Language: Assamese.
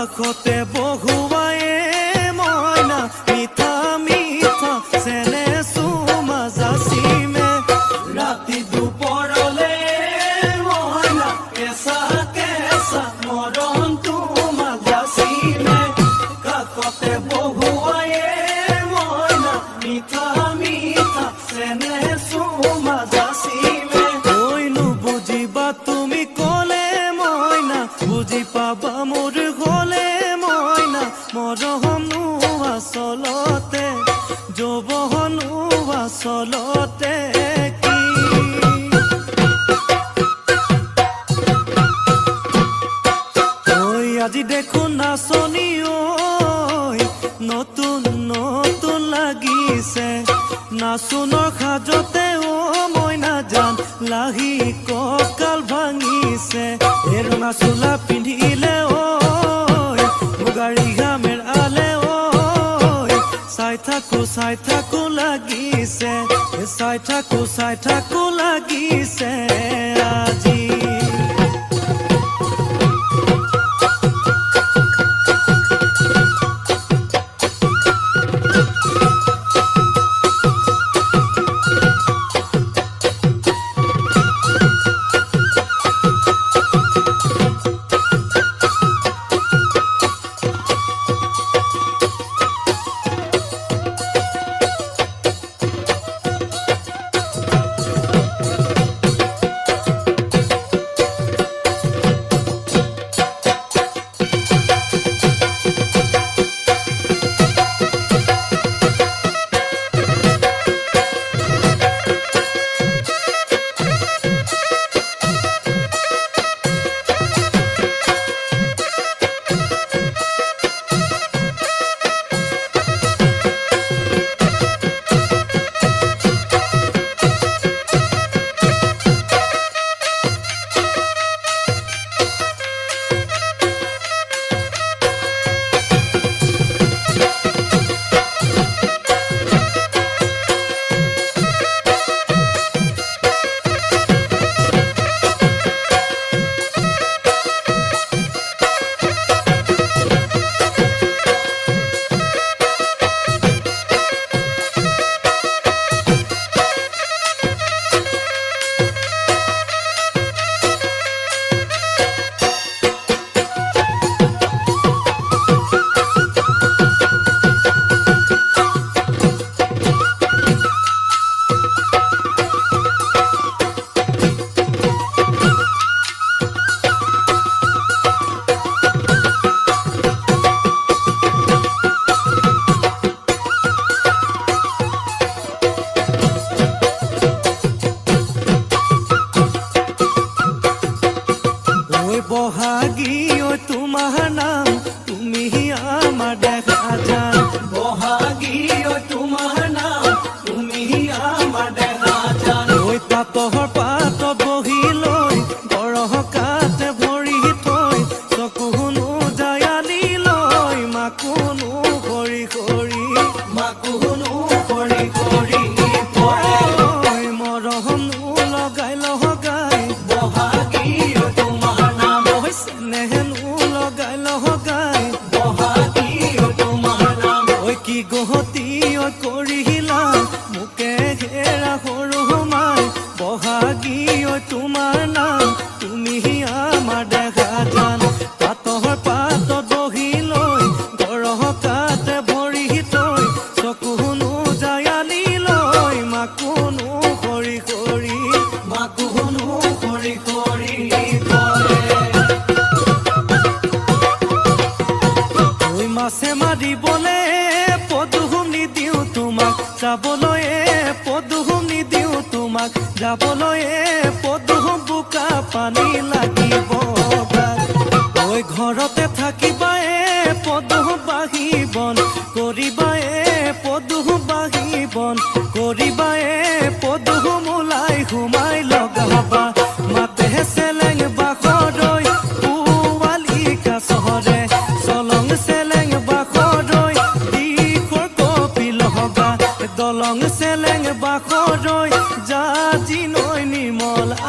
কাষতে বহুৱায়ে মইনা মিঠা মিঠা চেনে চুমা যাচিমে ৰাতি দুপৰলে মইনা কেঁচা কেঁচা মৰম তোমা যাচিমে কাষতে বহুৱায়ে মইনা মিঠা মিঠা চেনে চুমা যাচিমে কৈনো বুজিবা তুমি ক'লে মইনা বুজি পাবা মোৰ গ'লে মইনা মৰমনো আচলতে যৌৱনো আচলতে কি ঐ আজি দেখোন নাচনি ঐ নতুন নতুন লাগিছে নাচোনৰ সাজতে মইনা জান লাহি কঁকাল ভাঙিছে ৰঙা চোলা পিন্ধিলে মুগাৰী ঘামেৰ আলে চাই থাকো লাগিছে চাই থাকো লাগিছে আজি বহাগী তোমাৰ নাম তুমি আমাৰ দেখা যান বহাগী তোমাৰ নাম তুমি আমাৰ দেখা যান পাতৰ পাত বহি লৈ গৰহকাতে ভৰি থৈ চকুনো জায়ালি লৈ মাকুনো কৰি কৰি মৰমনো লগাই বহাগী কি গহতি কৰিলা মোকে হেৰা সৰু মাই বহাগী তোমাৰ নাম তুমি আমাৰ দেখা যান পাতৰ পাত বহি লৈ গৰহকাতে ভৰি থৈ চকুনো জায়ালি লৈ মাকুনো কৰি কৰি মাছে মাৰিবলে পদুম নিদিওঁ তোমাক যাবলৈ পদুম নিদিওঁ তোমাক যাবলৈ পদুম বোকা পানী লাগিব ঘৰতে থাকিবা পদুম বাঢ়ি বন কৰিবা পদুম বাঢ়ি বন কৰিবা পদুম ওলাই সোমাই লগাবা মাতে চেলেং বাখৰৈ পোৱালি কাছৰে চলং চেলেং বাখৰৈ দিশৰ কপিল হবা দলং চেলেং বাখৰৈ জাজি নৈ নিৰ্মলা